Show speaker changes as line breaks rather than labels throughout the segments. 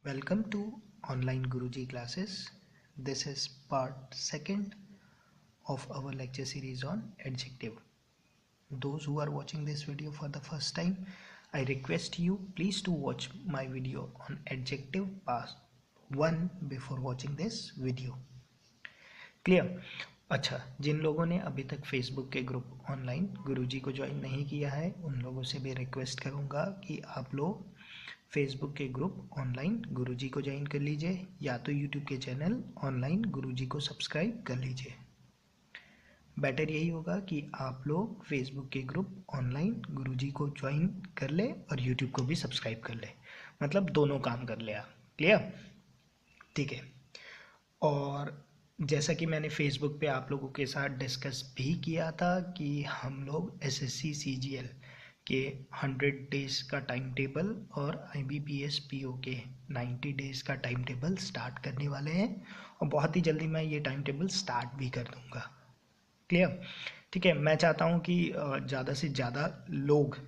Welcome to online Guruji classes. This is part second of our lecture series on adjective. Those who are watching this video for the first time, I request you please to watch my video on adjective part 1 before watching this video. Clear? अच्छा, जिन लोगों ने अभी तक Facebook के group online गुरुजी को join नहीं किया है उन लोगों से भी रिक्वेस्ट करूँगा कि आप लोग फेसबुक के ग्रुप ऑनलाइन गुरुजी को ज्वाइन कर लीजिए या तो यूट्यूब के चैनल ऑनलाइन गुरुजी को सब्सक्राइब कर लीजिए। बेटर यही होगा कि आप लोग फेसबुक के ग्रुप ऑनलाइन गुरुजी को ज्वाइन कर ले और यूट्यूब को भी सब्सक्राइब कर ले, मतलब दोनों काम कर ले आप। क्लियर? ठीक है। और जैसा कि मैंने फेसबुक पे आप लोगों के साथ डिस्कस भी किया था कि हम लोग एसएससी सीजीएल के 100 डेज़ का टाइम टेबल और आईबीपीएस पीओ के 90 डेज़ का टाइम टेबल स्टार्ट करने वाले हैं और बहुत ही जल्दी मैं ये टाइम टेबल स्टार्ट भी कर दूंगा। क्लियर? ठीक है। मैं चाहता हूँ कि ज़्यादा से ज़्यादा लोग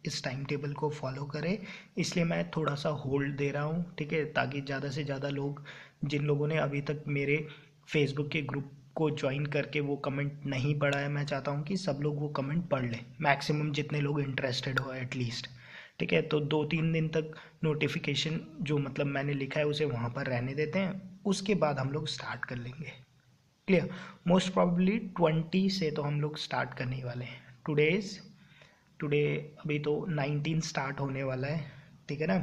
इस टाइम टेबल को फॉलो करें, इसलिए मैं थोड़ा सा होल्ड दे रहा हूँ। ठीक है, ताकि ज़्यादा से ज़्यादा लोग, जिन लोगों ने अभी तक मेरे फेसबुक के ग्रुप को ज्वाइन करके वो कमेंट नहीं पढ़ा है, मैं चाहता हूँ कि सब लोग वो कमेंट पढ़ लें, मैक्सिमम जितने लोग इंटरेस्टेड हो एटलीस्ट। ठीक है, तो 2-3 दिन तक नोटिफिकेशन जो मतलब मैंने लिखा है उसे वहाँ पर रहने देते हैं, उसके बाद हम लोग स्टार्ट कर लेंगे। क्लियर? मोस्ट प्रॉब्ली 20 से तो हम लोग स्टार्ट करने वाले हैं। टुडे अभी तो 19 स्टार्ट होने वाला है, ठीक है ना।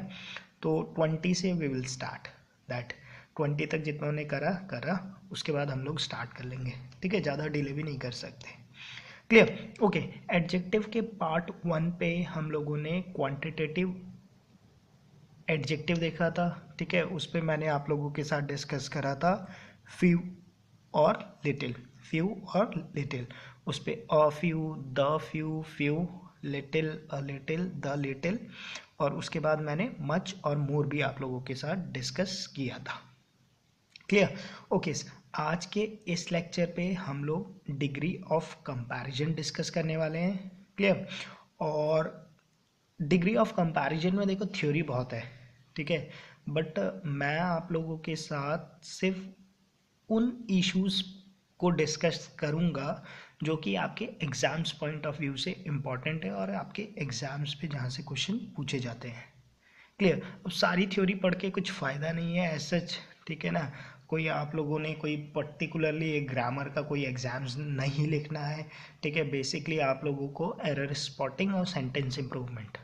तो 20 से वी विल स्टार्ट दैट। 20 तक जितनों ने करा उसके बाद हम लोग स्टार्ट कर लेंगे। ठीक है, ज़्यादा डिले भी नहीं कर सकते। क्लियर? ओके। एडजेक्टिव के पार्ट 1 पे हम लोगों ने क्वांटिटेटिव एडजेक्टिव देखा था। ठीक है, उस पर मैंने आप लोगों के साथ डिस्कस करा था फ्यू और लिटिल, फ्यू और लिटिल। उस पर a few, the few, few, little, a little, the little, और उसके बाद मैंने मच और मोर भी आप लोगों के साथ डिस्कस किया था। क्लियर? ओके। आज के इस लेक्चर पे हम लोग डिग्री ऑफ कंपैरिजन डिस्कस करने वाले हैं। क्लियर? और डिग्री ऑफ कंपैरिजन में देखो थ्योरी बहुत है, ठीक है, बट मैं आप लोगों के साथ सिर्फ उन इश्यूज को डिस्कस करूंगा जो कि आपके एग्जाम्स पॉइंट ऑफ व्यू से इम्पॉर्टेंट है और आपके एग्जाम्स पे जहाँ से क्वेश्चन पूछे जाते हैं। क्लियर? अब सारी थ्योरी पढ़ के कुछ फ़ायदा नहीं है एज सच, ठीक है ना। कोई आप लोगों ने कोई पर्टिकुलरली एक ग्रामर का कोई एग्जाम्स नहीं लिखना है। ठीक है, बेसिकली आप लोगों को एरर स्पॉटिंग और सेंटेंस इम्प्रूवमेंट,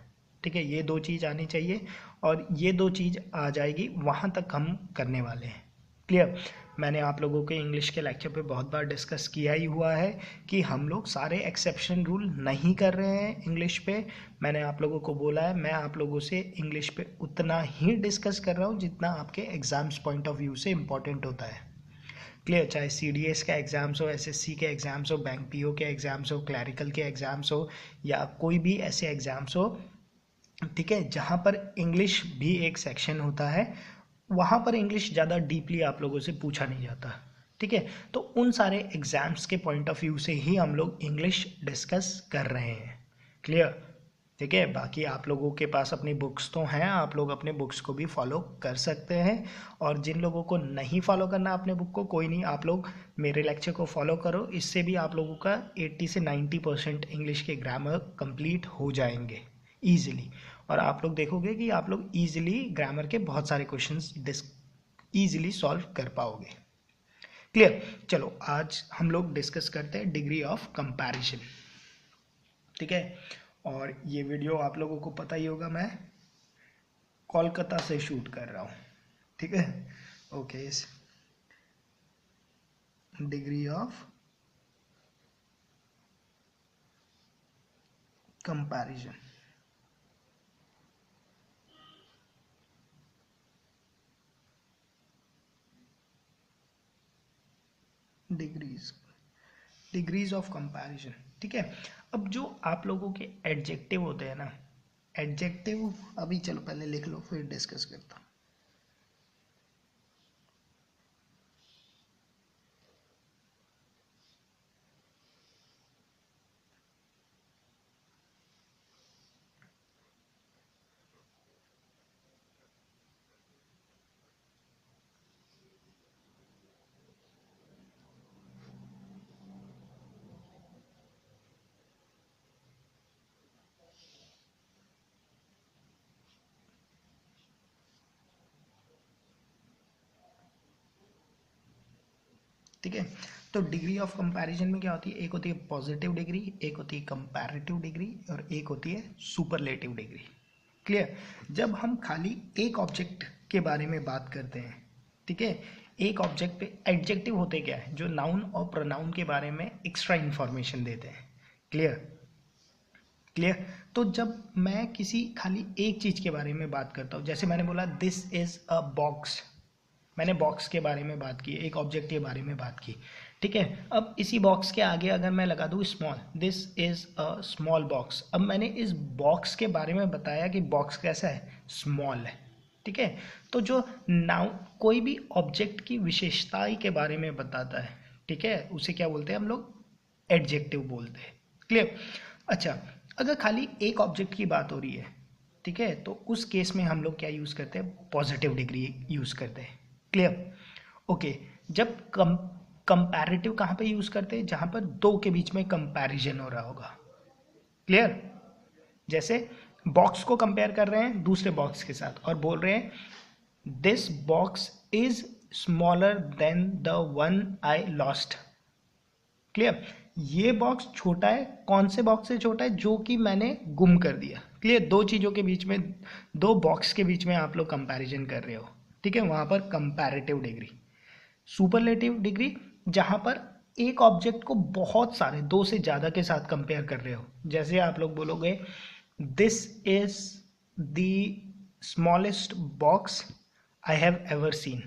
ठीक है, ये 2 चीज़ आनी चाहिए और ये 2 चीज़ आ जाएगी, वहाँ तक हम करने वाले हैं। क्लियर? मैंने आप लोगों के इंग्लिश के लेक्चर पे बहुत बार डिस्कस किया ही हुआ है कि हम लोग सारे एक्सेप्शन रूल नहीं कर रहे हैं इंग्लिश पे। मैंने आप लोगों को बोला है मैं आप लोगों से इंग्लिश पे उतना ही डिस्कस कर रहा हूँ जितना आपके एग्जाम्स पॉइंट ऑफ व्यू से इम्पॉर्टेंट होता है। क्लियर? चाहे सीडीएस का एग्ज़ाम्स हो, एसएससी के एग्ज़ाम्स हो, बैंक पीओ के एग्ज़ाम्स हो, क्लैरिकल के एग्ज़ाम्स हो, या कोई भी ऐसे एग्ज़ाम्स हो, ठीक है, जहाँ पर इंग्लिश भी एक सेक्शन होता है, वहाँ पर इंग्लिश ज़्यादा डीपली आप लोगों से पूछा नहीं जाता। ठीक है, तो उन सारे एग्जाम्स के पॉइंट ऑफ व्यू से ही हम लोग इंग्लिश डिस्कस कर रहे हैं। क्लियर? ठीक है, बाकी आप लोगों के पास अपनी बुक्स तो हैं, आप लोग अपने बुक्स को भी फॉलो कर सकते हैं, और जिन लोगों को नहीं फॉलो करना अपने बुक को, कोई नहीं, आप लोग मेरे लेक्चर को फॉलो करो, इससे भी आप लोगों का 80 से 90% इंग्लिश के ग्रामर कंप्लीट हो जाएंगे ईजिली, और आप लोग देखोगे कि आप लोग ईजिली ग्रामर के बहुत सारे क्वेश्चंस ईजिली सॉल्व कर पाओगे। क्लियर? चलो आज हम लोग डिस्कस करते हैं डिग्री ऑफ कंपैरिजन। ठीक है, और ये वीडियो आप लोगों को पता ही होगा मैं कोलकाता से शूट कर रहा हूँ। ठीक है, okay. Degree of comparison, degrees of comparison. ठीक है, अब जो आप लोगों के एडजेक्टिव होते हैं ना, एडजेक्टिव अभी चलो पहले लिख लो फिर डिस्कस करता हूँ। ठीक है। तो डिग्री ऑफ कंपैरिजन में क्या होती है, एक होती है पॉजिटिव डिग्री, एक होती है कंपैरेटिव डिग्री और एक होती है सुपरलेटिव डिग्री। क्लियर। जब हम खाली एक ऑब्जेक्ट के बारे में बात करते हैं, ठीक है, एक ऑब्जेक्ट पे एडजेक्टिव होते क्या है, जो नाउन और प्रोनाउन के बारे में एक्स्ट्रा इंफॉर्मेशन देते हैं। क्लियर। क्लियर। तो जब मैं किसी खाली एक चीज के बारे में बात करता हूँ, जैसे मैंने बोला दिस इज अ बॉक्स, मैंने बॉक्स के बारे में बात की, एक ऑब्जेक्ट के बारे में बात की, ठीक है। अब इसी बॉक्स के आगे अगर मैं लगा दूँ small, this is a small box, अब मैंने इस बॉक्स के बारे में बताया कि बॉक्स कैसा है, स्मॉल है, ठीक है। तो जो नाउ कोई भी ऑब्जेक्ट की विशेषताएं के बारे में बताता है, ठीक है, उसे क्या बोलते हैं हम लोग, एडजेक्टिव बोलते हैं। क्लियर। अच्छा, अगर खाली एक ऑब्जेक्ट की बात हो रही है, ठीक है, तो उस केस में हम लोग क्या यूज करते हैं, पॉजिटिव डिग्री यूज करते हैं। क्लियर। ओके। जब कंपैरेटिव कहाँ पे यूज करते हैं, जहां पर दो के बीच में कंपैरिजन हो रहा होगा। क्लियर। जैसे बॉक्स को कंपेयर कर रहे हैं दूसरे बॉक्स के साथ और बोल रहे हैं this box is smaller than the one I lost. Clear. ये बॉक्स छोटा है, कौन से बॉक्स से छोटा है, जो कि मैंने गुम कर दिया। क्लियर। दो चीजों के बीच में, दो बॉक्स के बीच में आप लोग कंपैरिजन कर रहे हो, ठीक है, वहां पर कंपैरेटिव डिग्री। सुपरलेटिव डिग्री, जहां पर एक ऑब्जेक्ट को बहुत सारे, दो से ज्यादा के साथ कंपेयर कर रहे हो, जैसे आप लोग बोलोगे this is the smallest box I have ever seen,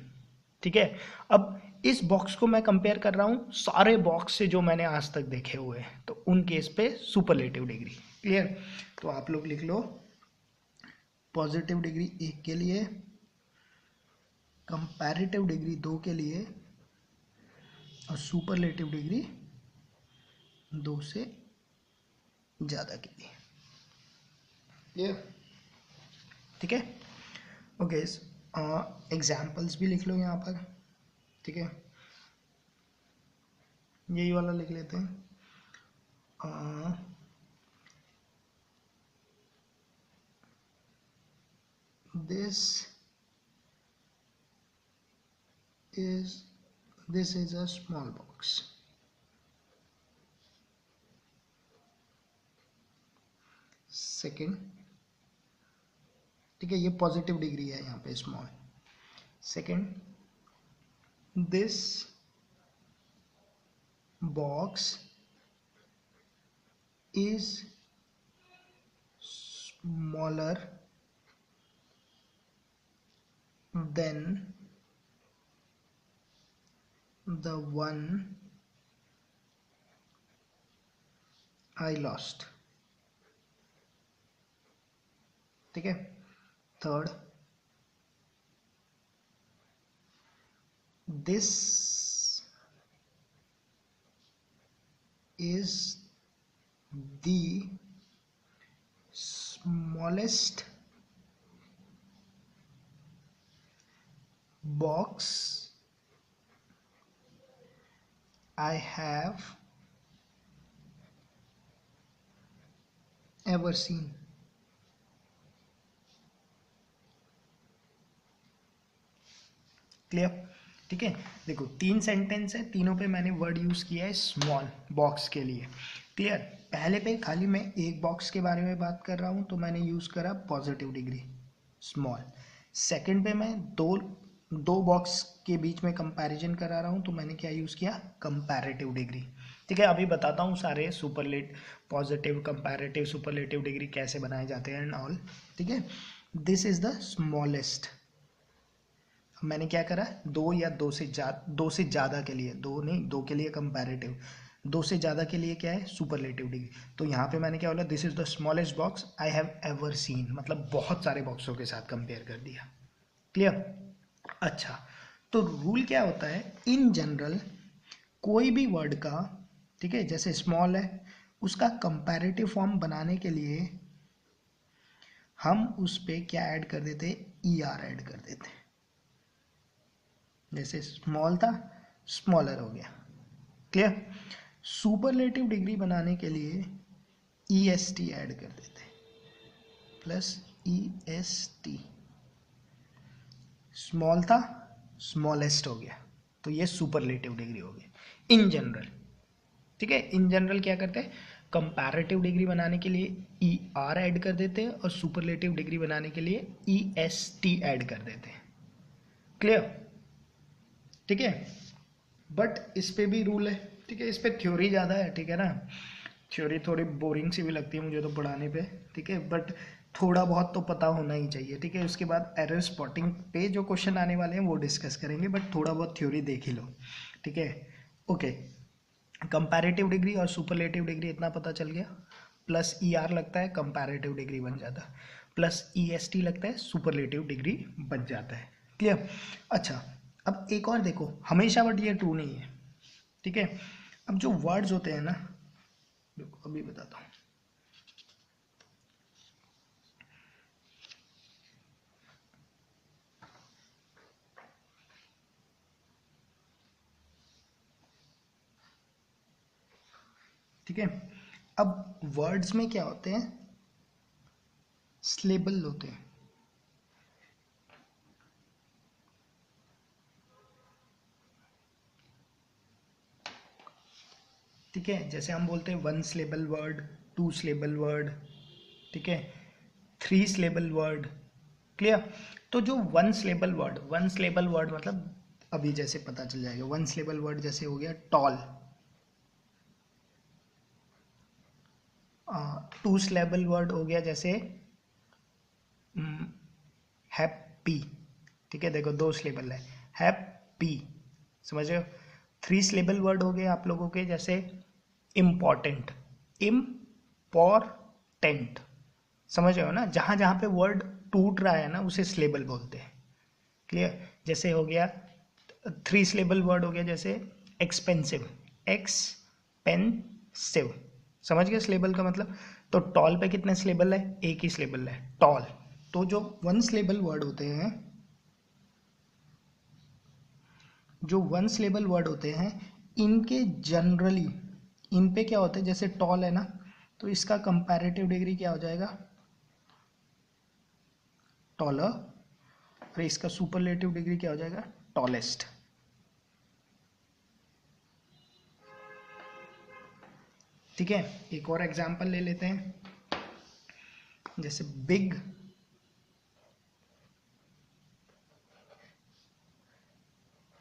ठीक है। अब इस बॉक्स को मैं कंपेयर कर रहा हूं सारे बॉक्स से जो मैंने आज तक देखे हुए हैं, तो उन केस पे सुपरलेटिव डिग्री। क्लियर। तो आप लोग लिख लो पॉजिटिव डिग्री एक के लिए, कंपैरेटिव डिग्री दो के लिए और सुपरलेटिव डिग्री दो से ज्यादा के लिए। क्लियर। ठीक है। ओके, एग्जाम्पल्स भी लिख लो यहाँ पर, ठीक है, यही वाला लिख लेते हैं। This is a small box. Second, ठीक है, ये पॉजिटिव डिग्री है यहाँ पे small. Second, this box is smaller than the one I lost। ठीक है। Third, this is the smallest box I have ever seen। Clear. ठीक है। देखो तीन सेंटेंस है, तीनों पे मैंने वर्ड यूज किया है स्मॉल बॉक्स के लिए। क्लियर। पहले पे खाली मैं एक बॉक्स के बारे में बात कर रहा हूं तो मैंने यूज करा पॉजिटिव डिग्री स्मॉल। सेकंड पे मैं दो बॉक्स के बीच में कंपैरिजन करा रहा हूं तो मैंने क्या यूज किया, कंपैरेटिव डिग्री। ठीक है। अभी बताता हूँ सारे सुपरलेट पॉजिटिव कंपैरेटिव सुपरलेटिव डिग्री कैसे बनाए जाते हैं एंड ऑल। ठीक है। दिस इज द स्मॉलेस्ट, मैंने क्या करा, दो या दो से ज्यादा के लिए, दो नहीं, दो के लिए कंपैरेटिव, दो से ज्यादा के लिए क्या है, सुपरलेटिव डिग्री। तो यहाँ पे मैंने क्या बोला, this is the smallest box I have ever seen, मतलब बहुत सारे बॉक्सों के साथ कंपेयर कर दिया। क्लियर। अच्छा, तो रूल क्या होता है, इन जनरल कोई भी वर्ड का, ठीक है, जैसे स्मॉल है, उसका कंपैरेटिव फॉर्म बनाने के लिए हम उस पे क्या ऐड कर देते, ER ऐड कर देते। जैसे स्मॉल था, स्मॉलर हो गया। क्लियर। सुपरलेटिव डिग्री बनाने के लिए EST ऐड कर देते, प्लस EST। स्मॉल था, स्मॉलेस्ट हो गया। तो ये सुपरलेटिव डिग्री हो गई इन जनरल। ठीक है, इन जनरल क्या करते हैं, कंपैरेटिव डिग्री बनाने के लिए ई आर ऐड कर देते हैं और सुपरलेटिव डिग्री बनाने के लिए ई एस टी ऐड कर देते हैं। क्लियर? ठीक है, बट इस पे भी रूल है। ठीक है, इस पे थ्योरी ज़्यादा है। ठीक है ना, थ्योरी थोड़ी बोरिंग सी भी लगती है मुझे तो पढ़ाने पे। ठीक है, बट थोड़ा बहुत तो पता होना ही चाहिए। ठीक है, उसके बाद एरर स्पॉटिंग पे जो क्वेश्चन आने वाले हैं वो डिस्कस करेंगे, बट थोड़ा बहुत थ्योरी देख ही लो। ठीक है, ओके। कंपैरेटिव डिग्री और सुपरलेटिव डिग्री इतना पता चल गया, प्लस ई आर लगता है कंपैरेटिव डिग्री बन जाता है, प्लस ई एस टी लगता है सुपरलेटिव डिग्री बन जाता है। क्लियर? अच्छा, अब एक और देखो, हमेशा बट ये ट्रू नहीं है। ठीक है, अब जो वर्ड्स होते हैं ना, देखो अभी बताता हूँ। ठीक है, अब वर्ड्स में क्या होते हैं, सिलेबल होते हैं। ठीक है, जैसे हम बोलते हैं 1 सिलेबल वर्ड, 2 सिलेबल वर्ड, ठीक है, 3 सिलेबल वर्ड। क्लियर? तो जो 1 सिलेबल वर्ड, 1 सिलेबल वर्ड मतलब अभी जैसे पता चल जाएगा, 1 सिलेबल वर्ड जैसे हो गया टॉल, 2 सिलेबल वर्ड हो गया जैसे हैप्पी। ठीक है, देखो 2 सिलेबल है, हैप्पी, समझ रहे हो। 3 सिलेबल वर्ड हो गए आप लोगों के जैसे इम्पॉर्टेंट, इम्पॉर्टेंट, समझ रहे हो ना। जहां जहां पे वर्ड टूट रहा है ना उसे सिलेबल बोलते हैं। क्लियर? जैसे हो गया 3 सिलेबल वर्ड हो गया जैसे एक्सपेंसिव, एक्सपेंसिव, समझ गए सिलेबल का मतलब। तो टॉल पे कितने सिलेबल है, एक ही सिलेबल है टॉल। तो जो 1 सिलेबल वर्ड होते हैं, जो 1 सिलेबल वर्ड होते हैं, इनके जनरली इन पे क्या होता है, जैसे टॉल है ना, तो इसका कंपैरेटिव डिग्री क्या हो जाएगा, टॉलर, और इसका सुपरलेटिव डिग्री क्या हो जाएगा, टॉलेस्ट। ठीक है, एक और एग्जांपल ले लेते हैं, जैसे बिग,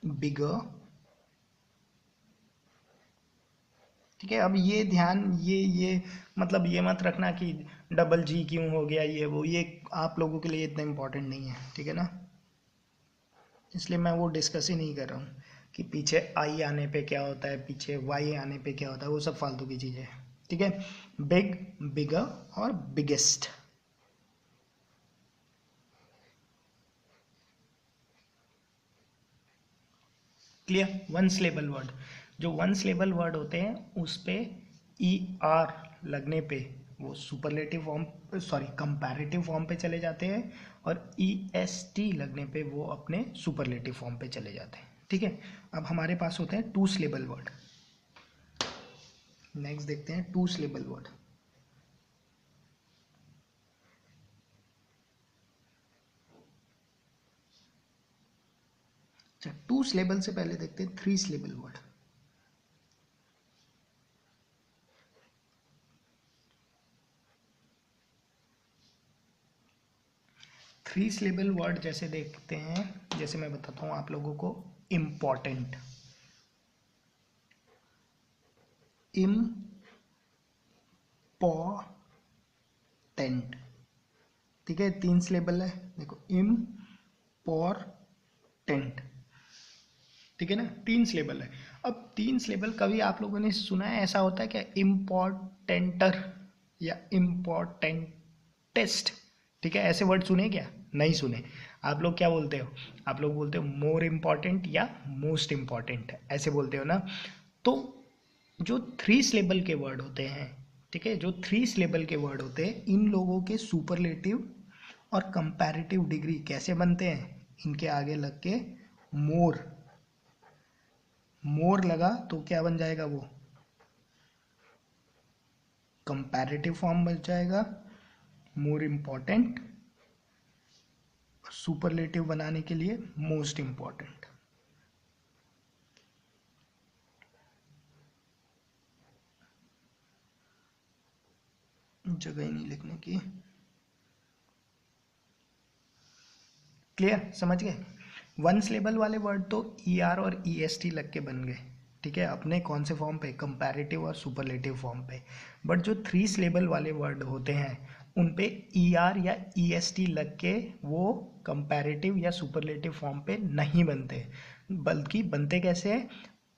बिगर। ठीक है, अब ये ध्यान, ये मतलब ये मत रखना कि डबल जी क्यों हो गया ये वो, ये आप लोगों के लिए इतना इम्पोर्टेंट नहीं है। ठीक है ना, इसलिए मैं वो डिस्कस ही नहीं कर रहा हूँ कि पीछे आई आने पे क्या होता है, पीछे वाई आने पे क्या होता है, वो सब फालतू की चीज़ें हैं। ठीक है, बिग, बिगर और बिगेस्ट। क्लियर? 1 सिलेबल वर्ड, जो 1 सिलेबल वर्ड होते हैं उस पे ई आर लगने पे वो superlative form, sorry comparative form पे चले जाते हैं, और ई एस टी लगने पे वो अपने सुपरलेटिव फॉर्म पे चले जाते हैं। ठीक है, अब हमारे पास होते हैं 2 सिलेबल वर्ड। नेक्स्ट देखते हैं 2 सिलेबल वर्ड। अच्छा, 2 सिलेबल से पहले देखते हैं 3 syllable word. Three syllable word जैसे देखते हैं, जैसे मैं बताता हूँ आप लोगों को, इम्पॉर्टेंट, इम्पॉर्टेंट। ठीक है, 3 सिलेबल है, देखो इम्पॉर्टेंट। ठीक है ना, 3 सिलेबल है। अब 3 सिलेबल कभी आप लोगों ने सुना है ऐसा होता है क्या, इम्पॉर्टेंटर या इम्पॉर्टेंटेस्ट? ठीक है, ऐसे वर्ड सुने क्या? नहीं सुने। आप लोग क्या बोलते हो, आप लोग बोलते हो मोर इम्पॉर्टेंट या मोस्ट इम्पॉर्टेंट, ऐसे बोलते हो ना। तो जो 3 सिलेबल के वर्ड होते हैं, ठीक है, जो 3 सिलेबल के वर्ड होते हैं, इन लोगों के सुपरलेटिव और कंपैरेटिव डिग्री कैसे बनते हैं, इनके आगे लग के मोर, मोर लगा तो क्या बन जाएगा, वो कंपैरेटिव फॉर्म बन जाएगा, मोर इम्पॉर्टेंट, सुपरलेटिव बनाने के लिए मोस्ट इम्पॉर्टेंट। जगह ही नहीं लिखने की। क्लियर, समझ गए। वन सिलेबल वाले वर्ड तो ई आर और ई एस टी लग के बन गए, ठीक है, अपने कौन से फॉर्म पे, कंपैरेटिव और सुपरलेटिव फॉर्म पे। बट जो थ्री सिलेबल वाले वर्ड होते हैं उन पे ई आर या ई एस टी लग के वो कंपैरेटिव या सुपरलेटिव फॉर्म पे नहीं बनते, बल्कि बनते कैसे हैं,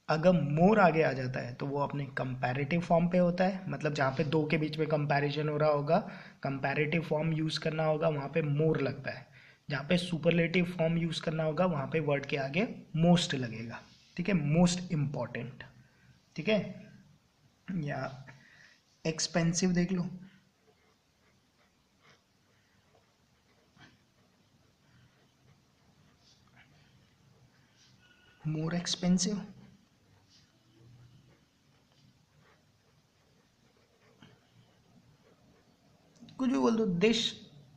अगर मोर आगे आ जाता है तो वो अपने कंपैरेटिव फॉर्म पे होता है, मतलब जहाँ पे दो के बीच में कंपैरिजन हो रहा होगा, कंपैरेटिव फॉर्म यूज़ करना होगा, वहाँ पे मोर लगता है। जहाँ पे सुपरलेटिव फॉर्म यूज़ करना होगा वहाँ पे वर्ड के आगे मोस्ट लगेगा, ठीक है, मोस्ट इम्पॉर्टेंट, ठीक है। या एक्सपेंसिव देख लो, मोर एक्सपेंसिव, कुछ भी बोल दो,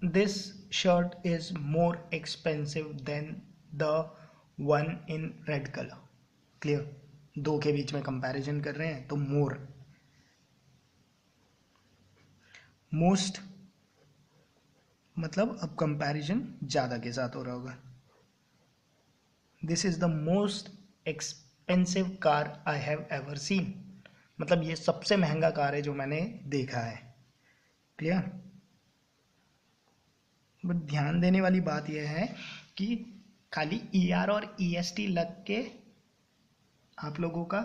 this shirt is more expensive than the one in red colour. Clear, दो के बीच में कंपैरिजन कर रहे हैं तो मोर। मोस्ट मतलब अब कंपैरिजन ज़्यादा के साथ हो रहा होगा। This is the most expensive car I have ever seen, मतलब ये सबसे महंगा कार है जो मैंने देखा है। क्लियर, बट ध्यान देने वाली बात यह है कि खाली ई आर और ई एस टी लग के आप लोगों का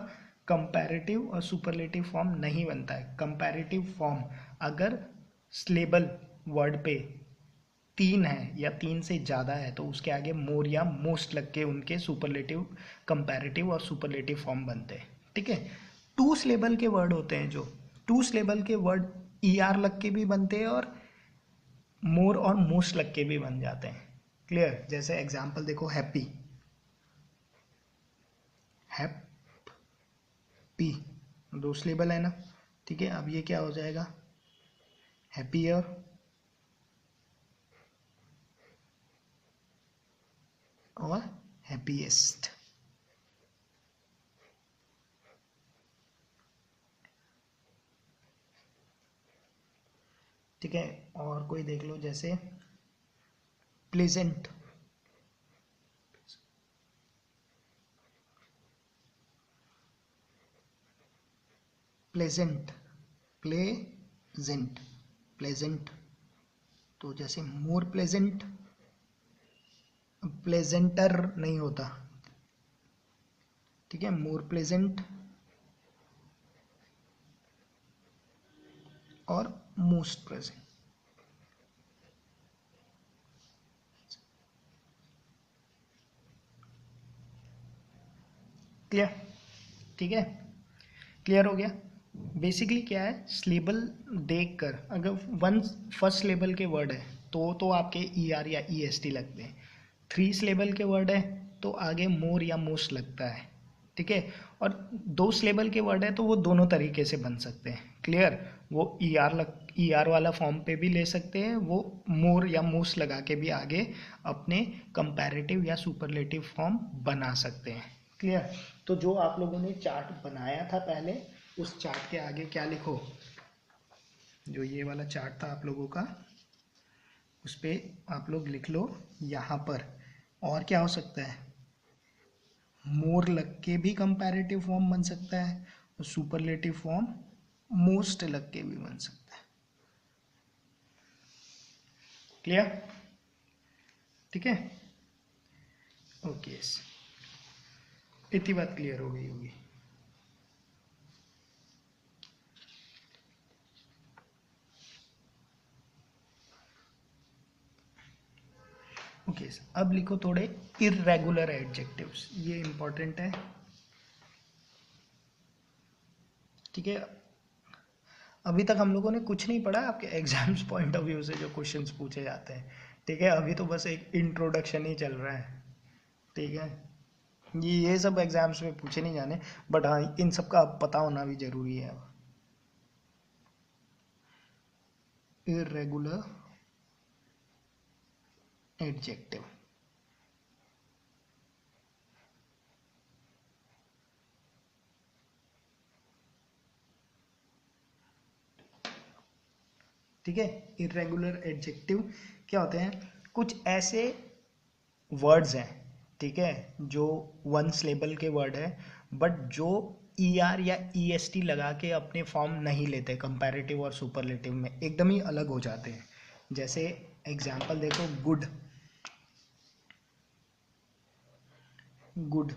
कंपैरेटिव और सुपरलेटिव फॉर्म नहीं बनता है। कंपैरेटिव फॉर्म अगर स्लेबल वर्ड पे तीन है या तीन से ज़्यादा है तो उसके आगे मोर या मोस्ट लग के उनके सुपरलेटिव, कंपैरेटिव और सुपरलेटिव फॉर्म बनते हैं, ठीक है। टू सिलेबल के वर्ड होते हैं, जो टू सिलेबल के वर्ड ई आर लग के भी बनते हैं और मोर और मोस्ट लग के भी बन जाते हैं। क्लियर, जैसे एग्जांपल देखो, हैप्पी, हैप्पी दो सिलेबल है ना, ठीक है। अब ये क्या हो जाएगा, हैप्पियर और हैप्पीएस्ट। ठीक है, और कोई देख लो, जैसे प्लेजेंट, प्लेजेंट, प्लेजेंट, प्लेजेंट, तो जैसे मोर प्लेजेंट, प्लेजेंटर नहीं होता, ठीक है, मोर प्लेजेंट और मोस्ट प्लेजेंट। क्लियर, ठीक है, क्लियर हो गया। बेसिकली क्या है, स्लेबल देखकर अगर वन फर्स्ट लेबल के वर्ड है तो आपके ई आर या ई एस टी लगते हैं। थ्री सिलेबल के वर्ड है तो आगे मोर या मोस्ट लगता है, ठीक है। और दो सिलेबल के वर्ड है तो वो दोनों तरीके से बन सकते हैं। क्लियर, वो ई आर वाला फॉर्म पे भी ले सकते हैं, वो मोर या मोस्ट लगा के भी आगे अपने कंपैरेटिव या सुपरलेटिव फॉर्म बना सकते हैं। क्लियर, तो जो आप लोगों ने चार्ट बनाया था पहले, उस चार्ट के आगे क्या लिखो, जो ये वाला चार्ट था आप लोगों का, उस पर आप लोग लिख लो यहाँ पर। और क्या हो सकता है, मोर लग के भी कंपैरेटिव फॉर्म बन सकता है और सुपरलेटिव फॉर्म मोस्ट लग के भी बन सकता है। क्लियर, ठीक है, ओके, इतनी बात क्लियर हो गई होगी। ओके, अब लिखो थोड़े इर्रेगुलर एडजेक्टिव्स, ये इंपॉर्टेंट है, ठीक है। अभी तक हम लोगों ने कुछ नहीं पढ़ा, आपके एग्जाम्स पॉइंट ऑफ व्यू से जो क्वेश्चंस पूछे जाते हैं, ठीक है। अभी तो बस एक इंट्रोडक्शन ही चल रहा है, ठीक है। ये सब एग्जाम्स में पूछे नहीं जाने, बट हाँ इन सब का पता होना भी जरूरी है। इर्रेगुलर एडजेक्टिव, ठीक है। इरेगुलर एडजेक्टिव क्या होते हैं? कुछ ऐसे वर्ड्स हैं, ठीक है, जो वन सिलेबल के वर्ड है, बट जो ई आर या ई एस टी लगा के अपने फॉर्म नहीं लेते, कंपैरेटिव और सुपरलेटिव में एकदम ही अलग हो जाते हैं। जैसे एग्जांपल देखो, गुड। गुड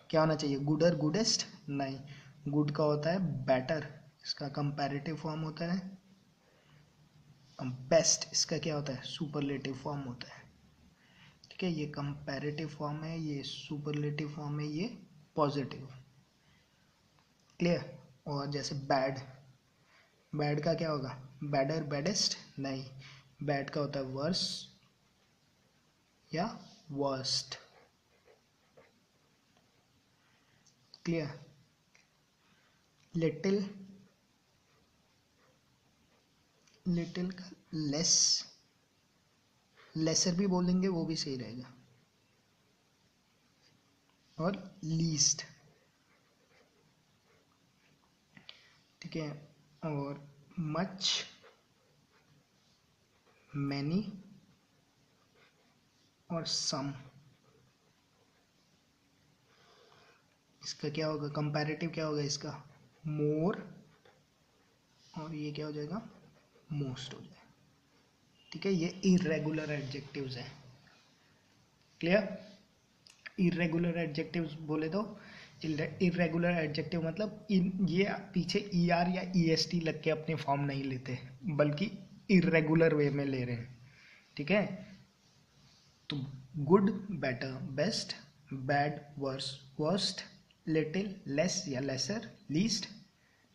क्या होना चाहिए? गुडर, गुडेस्ट? नहीं, गुड का होता है बेटर, इसका कंपैरेटिव फॉर्म होता है। बेस्ट इसका क्या होता है? सुपरलेटिव फॉर्म होता है। ठीक है, ये कंपैरेटिव फॉर्म है, ये सुपरलेटिव फॉर्म है, ये पॉजिटिव। क्लियर? और जैसे बैड, बैड का क्या होगा? Badder, baddest? नहीं, बैड का होता है वर्स या वर्स्ट। क्लियर? लिटिल, लिटिल का लेस, लेसर भी बोलेंगे, वो भी सही रहेगा। और लीस्ट, ठीक है। और मच, मैनी और सम, इसका क्या होगा? कंपैरेटिव क्या होगा इसका? मोर, और ये क्या हो जाएगा? मोस्ट हो जाएगा। ठीक है, ये इरेगुलर एडजेक्टिव्स हैं। क्लियर? इरेगुलर एडजेक्टिव्स बोले तो, इरेगुलर एडजेक्टिव मतलब ये पीछे ई आर या ई एस टी लग के अपने फॉर्म नहीं लेते, बल्कि इरेगुलर वे में ले रहे हैं। ठीक है, तो good, better, best, bad, worse, worst, little, less या lesser, least,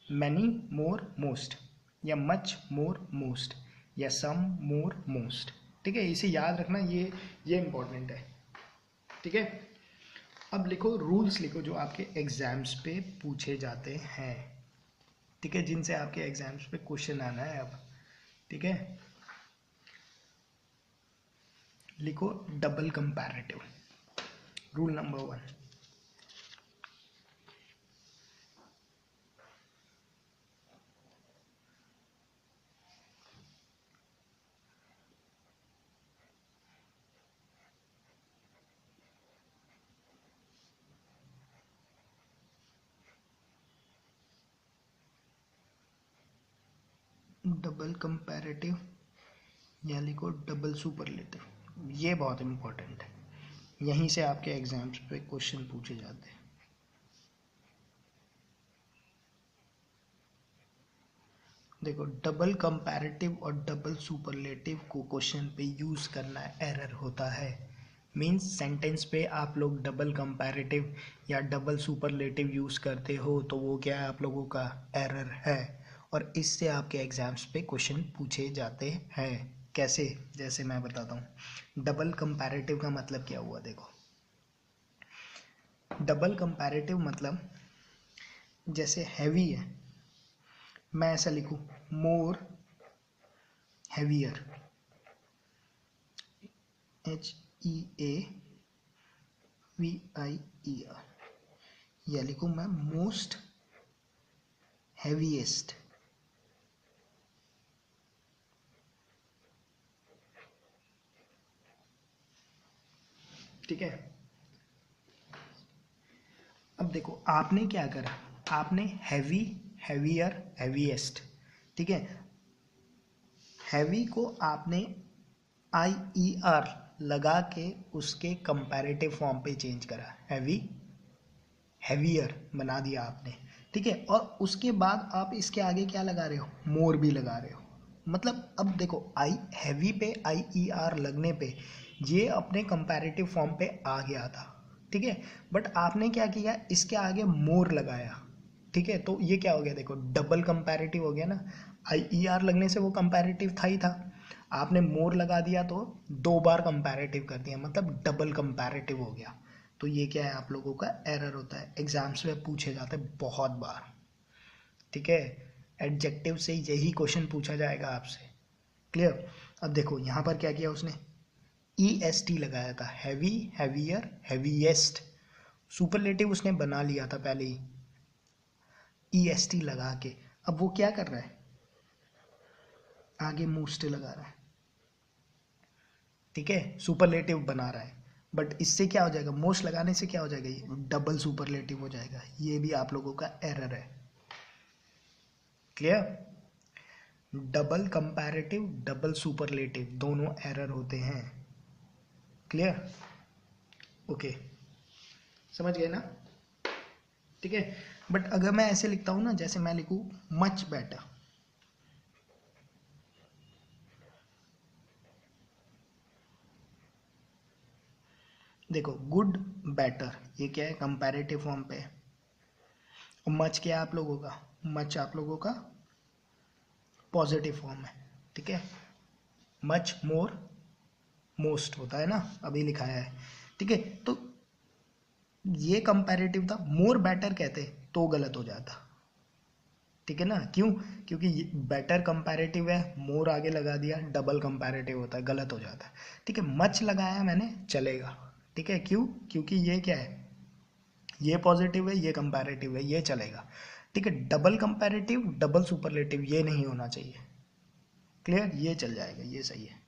many, more, most, या मच, मोर, मोस्ट, या सम, मोर, मोस्ट। ठीक है, इसे याद रखना, ये इंपॉर्टेंट है। ठीक है, अब लिखो, रूल्स लिखो जो आपके एग्जाम्स पे पूछे जाते हैं। ठीक है, जिनसे आपके एग्जाम्स पे क्वेश्चन आना है अब। ठीक है, लिखो double comparative. Rule number 1, double comparative या लिखो डबल सुपरलेटिव। ये बहुत इंपॉर्टेंट है, यहीं से आपके एग्जाम्स पे क्वेश्चन पूछे जाते हैं। देखो, डबल कंपैरेटिव और डबल सुपरलेटिव को क्वेश्चन पे यूज़ करना एरर होता है। मीन्स सेंटेंस पे आप लोग डबल कंपैरेटिव या डबल सुपरलेटिव यूज़ करते हो तो वो क्या है? आप लोगों का एरर है, और इससे आपके एग्जाम्स पे क्वेश्चन पूछे जाते हैं। कैसे? जैसे मैं बताता हूँ। डबल कंपैरेटिव का मतलब क्या हुआ? देखो, डबल कंपैरेटिव मतलब जैसे हैवी है, मैं ऐसा लिखूं, मोर हैवियर, HEAVIER, या लिखूं मैं मोस्ट हैवीएस्ट। ठीक है, अब देखो आपने क्या करा, आपने हैवी, हैवियर, हैवीएस्ट, ठीक है, हैवी को आपने IER लगा के उसके कंपैरेटिव फॉर्म पे चेंज करा, हैवी, हैवियर बना दिया आपने। ठीक है, और उसके बाद आप इसके आगे क्या लगा रहे हो? मोर भी लगा रहे हो। मतलब अब देखो, आई हैवी पे IER लगने पे ये अपने कंपैरेटिव फॉर्म पे आ गया था। ठीक है, बट आपने क्या किया? इसके आगे मोर लगाया। ठीक है, तो ये क्या हो गया? देखो, डबल कंपैरेटिव हो गया ना। IER लगने से वो कंपैरेटिव था ही था, आपने मोर लगा दिया तो 2 बार कंपैरेटिव कर दिया, मतलब डबल कंपैरेटिव हो गया। तो ये क्या है? आप लोगों का एरर होता है, एग्जाम्स में पूछे जाते हैं बहुत बार। ठीक है, एडजेक्टिव से यही क्वेश्चन पूछा जाएगा आपसे। क्लियर? अब देखो यहाँ पर क्या किया उसने, EST लगाया था, हैवी, हैवियर, हैवीएस्ट। सुपरलेटिव उसने बना लिया था पहले ही EST लगा के। अब वो क्या कर रहा है? आगे मोस्ट लगा रहा है, ठीक है, सुपरलेटिव बना रहा है, बट इससे क्या हो जाएगा, मोस्ट लगाने से क्या हो जाएगा, ये डबल सुपरलेटिव हो जाएगा। ये भी आप लोगों का एरर है। Clear? Double comparative, double superlative दोनों एरर होते हैं। क्लियर? ओके, समझ गए ना? ठीक है, बट अगर मैं ऐसे लिखता हूं ना, जैसे मैं लिखूं मच बेटर, देखो गुड, बेटर, ये क्या है, कंपैरेटिव फॉर्म पे है। और मच क्या है आप लोगों का, मच आप लोगों का पॉजिटिव फॉर्म है, ठीक है। मच मोर मोस्ट होता है ना, अभी लिखाया है, ठीक है। तो ये कंपैरेटिव था, मोर बेटर कहते तो गलत हो जाता, ठीक है ना। क्यों? क्योंकि बेटर कंपैरेटिव है, मोर आगे लगा दिया, डबल कंपैरेटिव होता है, गलत हो जाता है, ठीक है। मच लगाया मैंने, चलेगा, ठीक है। क्यों? क्योंकि ये क्या है, ये पॉजिटिव है, ये कंपैरेटिव है, ये चलेगा, ठीक है। डबल कंपैरेटिव, डबल सुपरलेटिव ये नहीं होना चाहिए। क्लियर? ये चल जाएगा, ये सही है,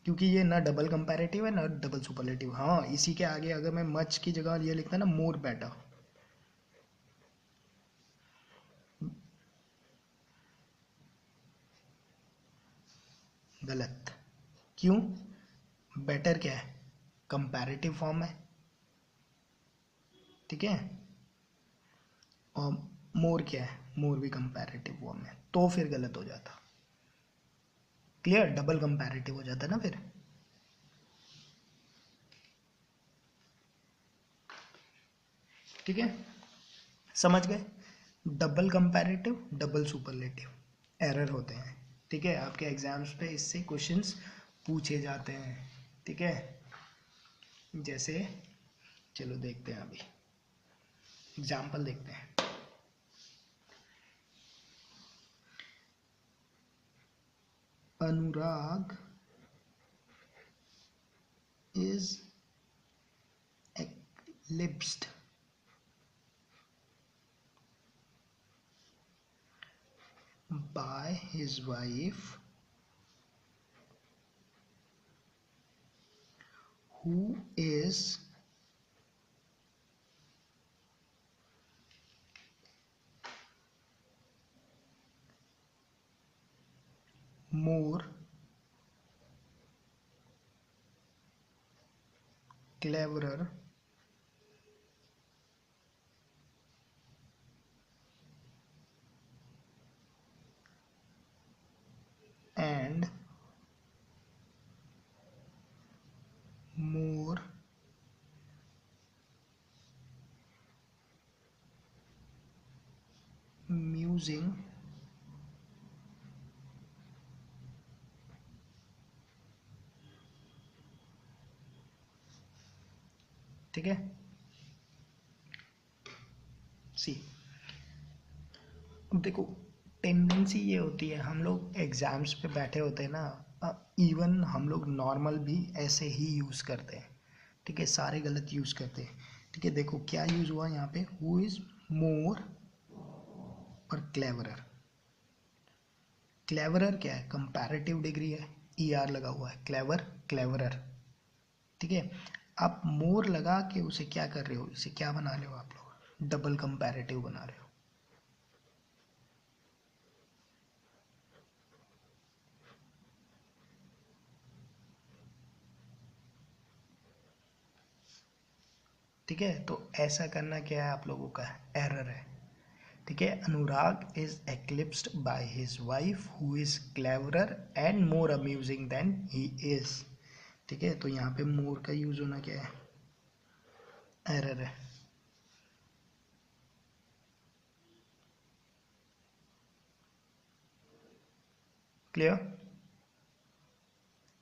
क्योंकि ये ना डबल कंपैरेटिव है ना डबल सुपरलेटिव। हाँ, इसी के आगे अगर मैं मच की जगह ये लिखता ना मोर बेटर, गलत। क्यों? बेटर क्या है, कंपैरेटिव फॉर्म है, ठीक है। और मोर क्या है, मोर भी कंपैरेटिव फॉर्म है, तो फिर गलत हो जाता। क्लियर? डबल कंपैरेटिव हो जाता ना फिर। ठीक है, समझ गए? Double comparative, double superlative error होते हैं, ठीक है। आपके एग्जाम्स पे इससे क्वेश्चंस पूछे जाते हैं, ठीक है। जैसे चलो देखते हैं, अभी एग्जाम्पल देखते हैं। अनुराग is eclipsed by his wife who is more cleverer and more amusing ठीक है। सी, अब देखो, टेंडेंसी ये होती है, हम लोग एग्जाम्स पे बैठे होते हैं ना, इवन हम लोग नॉर्मल भी ऐसे ही यूज़ करते हैं, ठीक है। सारे गलत यूज़ करते हैं, ठीक है। देखो क्या यूज़ हुआ यहाँ पे, हु इज़ मोर और क्लेवरर। क्लेवरर क्या है, कंपैरेटिव डिग्री है, ई आर लगा हुआ है, क्लेवर, क्लेवरर, ठीक है। आप मोर लगा के उसे क्या कर रहे हो, इसे क्या बना रहे हो आप लोग, डबल कंपैरेटिव बना रहे हो, ठीक है। तो ऐसा करना क्या है आप लोगों का, एरर है, ठीक है। Anurag is eclipsed by his wife who is cleverer and more amusing than he is, ठीक है। तो यहाँ पे मोर का यूज होना क्या है, एरर है। क्लियर?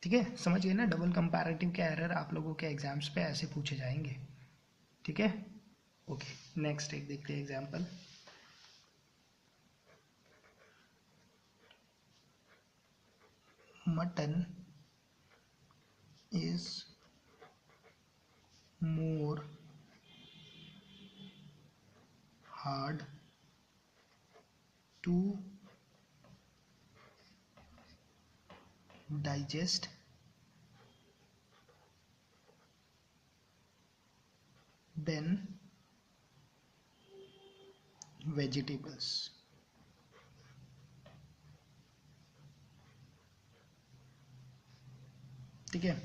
ठीक है, समझ गए ना, डबल कंपैरेटिव के एरर आप लोगों के एग्जाम्स पे ऐसे पूछे जाएंगे, ठीक है। ओके, नेक्स्ट एक देखते हैं example. Mutton is more hard to digest than vegetables. ठीक है,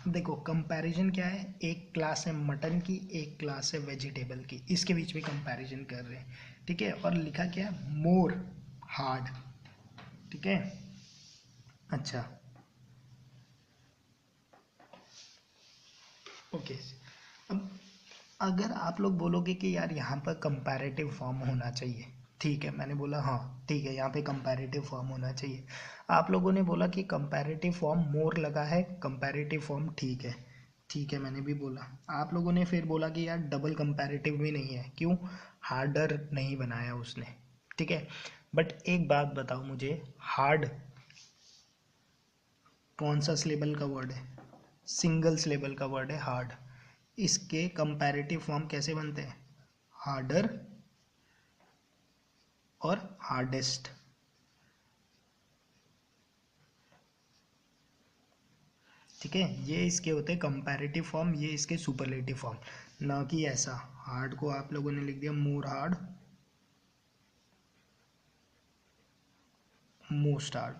देखो कंपैरिजन क्या है, एक क्लास है मटन की, एक क्लास है वेजिटेबल की, इसके बीच में कंपैरिजन कर रहे हैं। ठीक है, और लिखा क्या है, मोर हार्ड। ठीक है, अच्छा ओके। अब अगर आप लोग बोलोगे कि यार यहाँ पर कंपैरेटिव फॉर्म होना चाहिए, ठीक है, मैंने बोला हाँ ठीक है यहाँ पे कंपैरेटिव फॉर्म होना चाहिए। आप लोगों ने बोला कि कंपैरेटिव फॉर्म मोर लगा है, कंपैरेटिव फॉर्म ठीक है, ठीक है मैंने भी बोला। आप लोगों ने फिर बोला कि यार डबल कंपैरेटिव भी नहीं है, क्यों, हार्डर नहीं बनाया उसने। ठीक है, बट एक बात बताओ मुझे, हार्ड कौन सा सिलेबल का वर्ड है, सिंगल सिलेबल का वर्ड है हार्ड। इसके कंपैरेटिव फॉर्म कैसे बनते हैं, हार्डर और हार्डेस्ट। ठीक है, ये इसके होते हैं कंपैरेटिव फॉर्म, ये इसके सुपरलेटिव फॉर्म। ना कि ऐसा हार्ड को आप लोगों ने लिख दिया मोर हार्ड, मोस्ट हार्ड,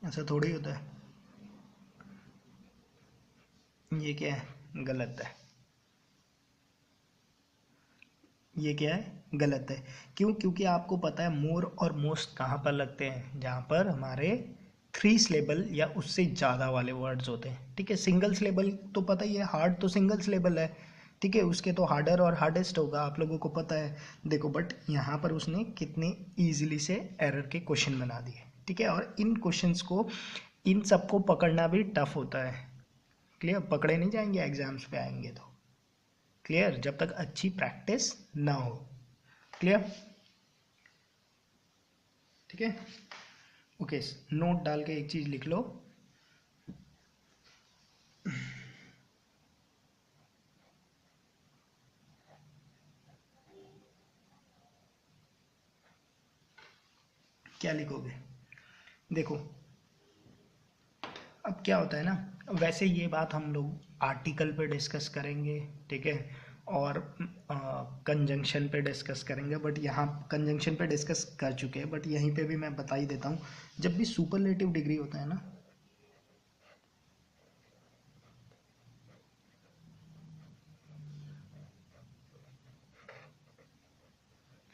ऐसा थोड़ी होता है। ये क्या है, गलत है, ये क्या है, गलत है। क्यों, क्योंकि आपको पता है मोर और मोस्ट कहाँ पर लगते हैं, जहाँ पर हमारे 3 सिलेबल या उससे ज़्यादा वाले वर्ड्स होते हैं। ठीक है, सिंगल सिलेबल तो पता ही है, हार्ड तो सिंगल सिलेबल है। ठीक है, उसके तो हार्डर और हार्डेस्ट होगा, आप लोगों को पता है। देखो बट यहाँ पर उसने कितने ईजिली से एरर के क्वेश्चन बना दिए। ठीक है, और इन क्वेश्चंस को, इन सबको पकड़ना भी टफ होता है। क्लियर, पकड़े नहीं जाएंगे एग्जाम्स पे आएंगे तो। क्लियर, जब तक अच्छी प्रैक्टिस ना हो। क्लियर, ठीक है, ओके। नोट डाल के एक चीज लिख लो, क्या लिखोगे, देखो अब क्या होता है ना, वैसे ये बात हम लोग आर्टिकल पे डिस्कस करेंगे, ठीक है, और कंजंक्शन पे डिस्कस करेंगे, बट यहाँ कंजंक्शन पे डिस्कस कर चुके हैं, बट यहीं पे भी मैं बता ही देता हूँ। जब भी सुपरलेटिव डिग्री होता है ना,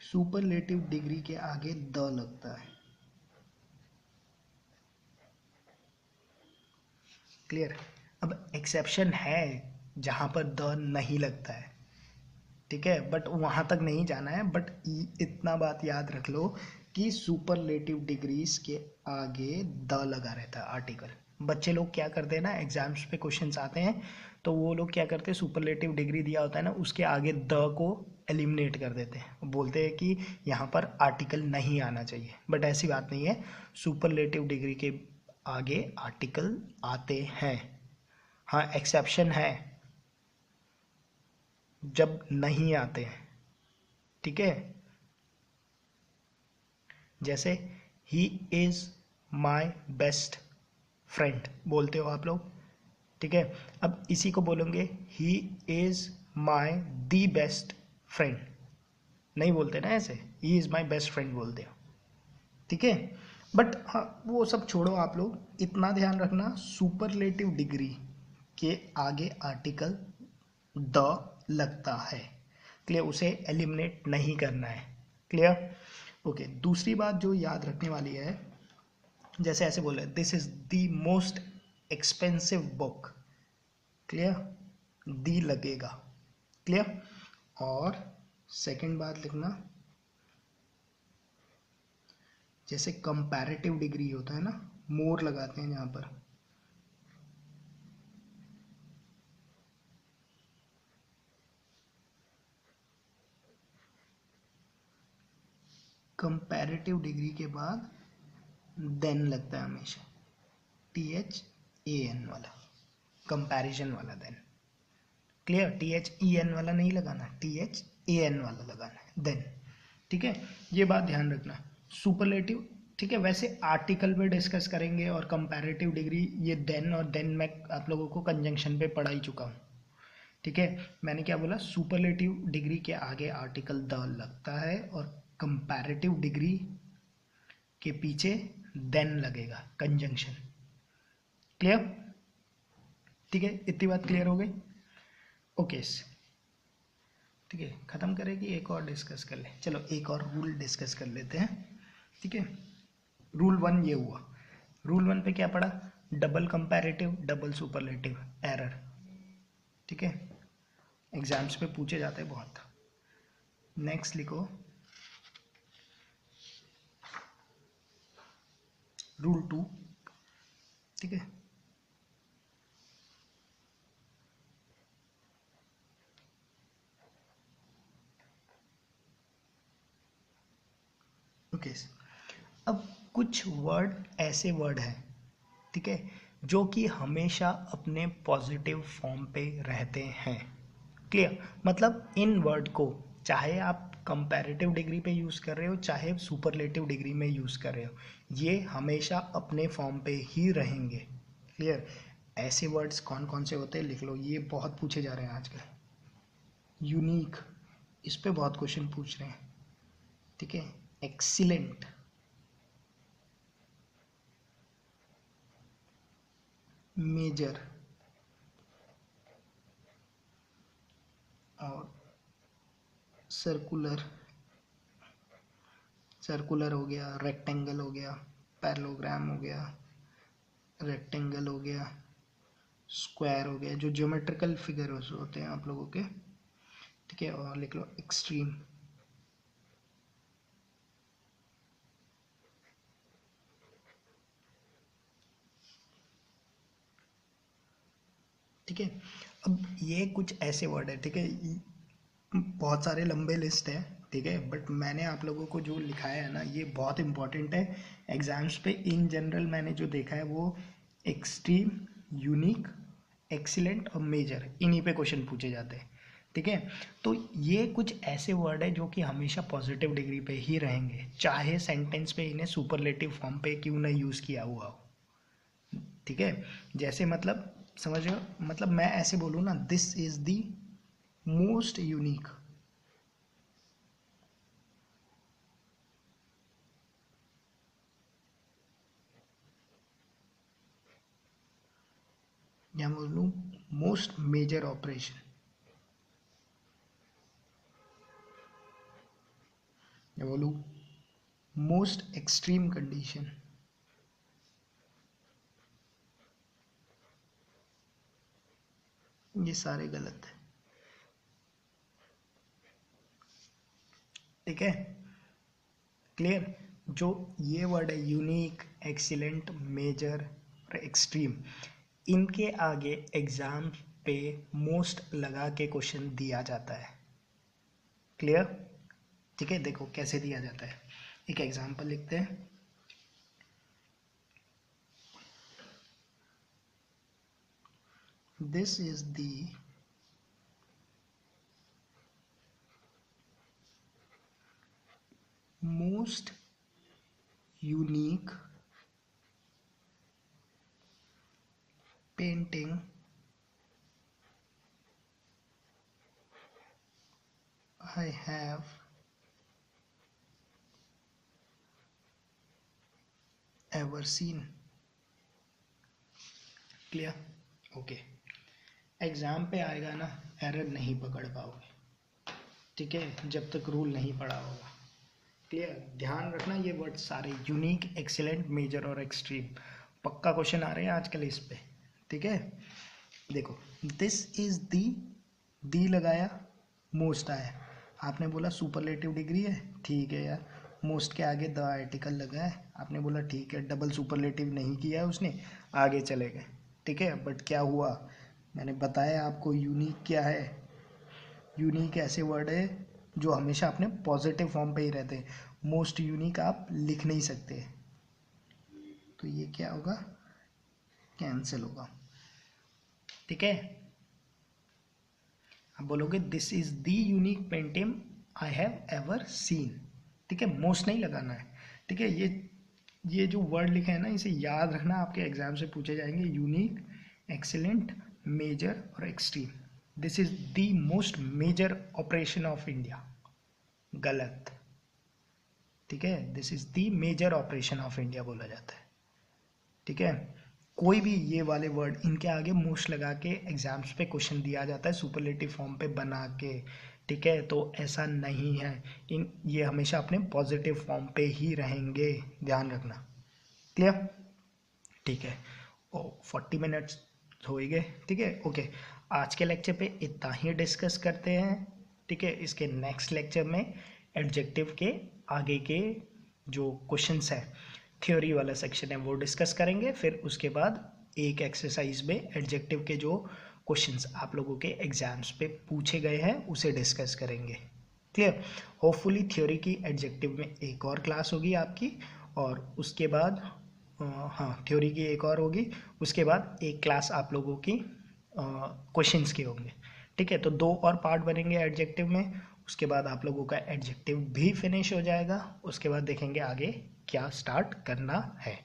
सुपरलेटिव डिग्री के आगे द लगता है। क्लियर, अब एक्सेप्शन है जहाँ पर द नहीं लगता है। ठीक है, बट वहाँ तक नहीं जाना है, बट इतना बात याद रख लो कि सुपरलेटिव डिग्रीज के आगे द लगा रहता है आर्टिकल। बच्चे लोग क्या करते हैं ना, एग्जाम्स पे क्वेश्चंस आते हैं तो वो लोग क्या करते हैं, सुपरलेटिव डिग्री दिया होता है ना, उसके आगे द को एलिमिनेट कर देते हैं, बोलते हैं कि यहाँ पर आर्टिकल नहीं आना चाहिए, बट ऐसी बात नहीं है, सुपरलेटिव डिग्री के आगे आर्टिकल आते हैं। हाँ एक्सेप्शन है जब नहीं आते हैं। ठीक है, जैसे he is my best friend बोलते हो आप लोग। ठीक है, अब इसी को बोलोगे he is my the best friend, नहीं बोलते ना ऐसे, he is my best friend बोलते हो। ठीक है, बट हाँ वो सब छोड़ो, आप लोग इतना ध्यान रखना, सुपरलेटिव डिग्री के आगे आर्टिकल द लगता है। क्लियर, उसे एलिमिनेट नहीं करना है। Clear, okay. दूसरी बात जो याद रखने वाली है, जैसे ऐसे बोले this is the most expensive book, clear, दी लगेगा। क्लियर, और सेकंड बात लिखना, जैसे कंपैरेटिव डिग्री होता है ना, मोर लगाते हैं यहाँ पर, कंपैरेटिव डिग्री के बाद देन लगता है हमेशा, THAN वाला, कंपैरिजन वाला देन। क्लियर, THEN वाला नहीं लगाना, THAN वाला लगाना है देन। ठीक है, ये बात ध्यान रखना। सुपरलेटिव, ठीक है, वैसे आर्टिकल पे डिस्कस करेंगे और कंपैरेटिव डिग्री ये देन और देन मैं आप लोगों को कंजंक्शन पे पढ़ा ही चुका हूँ। ठीक है, मैंने क्या बोला, सुपरलेटिव डिग्री के आगे आर्टिकल द लगता है और कंपैरेटिव डिग्री के पीछे देन लगेगा, कंजंक्शन। क्लियर? ठीक है, इतनी बात क्लियर हो गई? ओके, ठीक है, ख़त्म करें कि एक और डिस्कस कर ले? चलो एक और रूल डिस्कस कर लेते हैं। ठीक है, रूल 1 ये हुआ। रूल 1 पे क्या पढ़ा? Double comparative, double superlative error. ठीक है, एग्जाम्स पे पूछे जाते हैं बहुत। नेक्स्ट लिखो रूल 2। ठीक है, ओके। अब कुछ वर्ड ऐसे वर्ड हैं, ठीक है, जो कि हमेशा अपने पॉजिटिव फॉर्म पे रहते हैं। क्लियर? मतलब इन वर्ड को चाहे आप कंपैरेटिव डिग्री पे यूज़ कर रहे हो चाहे सुपरलेटिव डिग्री में यूज़ कर रहे हो, ये हमेशा अपने फॉर्म पे ही रहेंगे। क्लियर? ऐसे वर्ड्स कौन कौन से होते हैं लिख लो, ये बहुत पूछे जा रहे हैं आजकल। यूनिक, इस पे बहुत क्वेश्चन पूछ रहे हैं। ठीक है, एक्सीलेंट, मेजर और सर्कुलर। सर्कुलर हो गया, रेक्टेंगल हो गया, पैरेललोग्राम हो गया, रेक्टेंगल हो गया, स्क्वायर हो गया, जो ज्योमेट्रिकल फिगर्स होते हैं आप लोगों के। ठीक है, और लिख लो एक्सट्रीम। ठीक है, अब ये कुछ ऐसे वर्ड है, ठीक है, बहुत सारे लंबे लिस्ट है, ठीक है, बट मैंने आप लोगों को जो लिखाया है ना ये बहुत इंपॉर्टेंट है एग्जाम्स पे। इन जनरल मैंने जो देखा है वो एक्सट्रीम, यूनिक, एक्सीलेंट और मेजर, इन्हीं पे क्वेश्चन पूछे जाते हैं। ठीक है, तो ये कुछ ऐसे वर्ड है जो कि हमेशा पॉजिटिव डिग्री पे ही रहेंगे, चाहे सेंटेंस पे इन्हें सुपरलेटिव फॉर्म पे क्यों ना यूज़ किया हुआ हो। ठीक है, जैसे मतलब समझ रहे हो, मतलब मैं ऐसे बोलूँ ना, this is the most unique, या बोलूँ मोस्ट मेजर ऑपरेशन, या बोलूँ मोस्ट एक्सट्रीम कंडीशन। ये सारे गलत है। ठीक है, क्लियर? जो ये वर्ड है यूनिक, एक्सीलेंट, मेजर और एक्सट्रीम, इनके आगे एग्जाम पे मोस्ट लगा के क्वेश्चन दिया जाता है। क्लियर? ठीक है, देखो कैसे दिया जाता है, एक एग्जांपल लिखते हैं। This is the most unique painting I have ever seen. Clear? Okay, exam पे आएगा ना, एरर नहीं पकड़ पाओगे। ठीक है, जब तक रूल नहीं पढ़ा होगा। क्लियर? ध्यान रखना ये वर्ड सारे यूनिक, एक्सीलेंट, मेजर और एक्सट्रीम पक्का क्वेश्चन आ रहे हैं आजकल इस पे। ठीक है, देखो दिस इज दी लगाया, मोस्ट आया, आपने बोला सुपरलेटिव डिग्री है, ठीक है यार, मोस्ट के आगे द आर्टिकल लगा है, आपने बोला ठीक है, डबल सुपरलेटिव नहीं किया है उसने, आगे चले गए। ठीक है, बट क्या हुआ, मैंने बताया आपको यूनिक क्या है। यूनिक ऐसे वर्ड है जो हमेशा अपने पॉजिटिव फॉर्म पे ही रहते हैं, मोस्ट यूनिक आप लिख नहीं सकते, तो ये क्या होगा, कैंसिल होगा। ठीक है, आप बोलोगे this is the unique painting I have ever seen. ठीक है, मोस्ट नहीं लगाना है। ठीक है, ये ये जो वर्ड लिखा है ना, इसे याद रखना, आपके एग्जाम से पूछे जाएंगे। यूनिक, एक्सीलेंट, मेजर और extreme. This is the most major operation of India. गलत, ठीक है। This is the major operation of India बोला जाता है, ठीक है। कोई भी ये वाले वर्ड इनके आगे मोस्ट लगा के एग्जाम्स पे क्वेश्चन दिया जाता है, सुपरलेटिव फॉर्म पे बना के, ठीक है। तो ऐसा नहीं है, इन ये हमेशा अपने पॉजिटिव फॉर्म पे ही रहेंगे, ध्यान रखना। क्लियर, ठीक है। ओ 40 मिनट्स हो ही गए, ठीक है। ओके, आज के लेक्चर पे इतना ही डिस्कस करते हैं, ठीक है। इसके नेक्स्ट लेक्चर में एडजेक्टिव के आगे के जो क्वेश्चंस है, थ्योरी वाला सेक्शन है, वो डिस्कस करेंगे। फिर उसके बाद एक एक्सरसाइज में एडजेक्टिव के जो क्वेश्चंस आप लोगों के एग्जाम्स पे पूछे गए हैं उसे डिस्कस करेंगे। क्लियर, होपफुली थ्योरी की एडजेक्टिव में एक और क्लास होगी आपकी, और उसके बाद हाँ, थ्योरी की एक और होगी, उसके बाद एक क्लास आप लोगों की क्वेश्चंस के होंगे, ठीक है। तो 2 और पार्ट बनेंगे एडजेक्टिव में, उसके बाद आप लोगों का एडजेक्टिव भी फिनिश हो जाएगा। उसके बाद देखेंगे आगे क्या स्टार्ट करना है।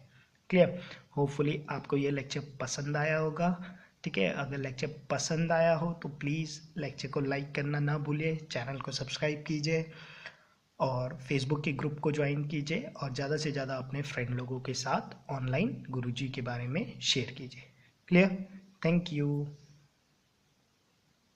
क्लियर, होपफुली आपको ये लेक्चर पसंद आया होगा, ठीक है। अगर लेक्चर पसंद आया हो तो प्लीज़ लेक्चर को लाइक करना ना भूलिए, चैनल को सब्सक्राइब कीजिए और फेसबुक के ग्रुप को ज्वाइन कीजिए, और ज़्यादा से ज़्यादा अपने फ्रेंड लोगों के साथ ऑनलाइन गुरुजी के बारे में शेयर कीजिए। Clear, thank you.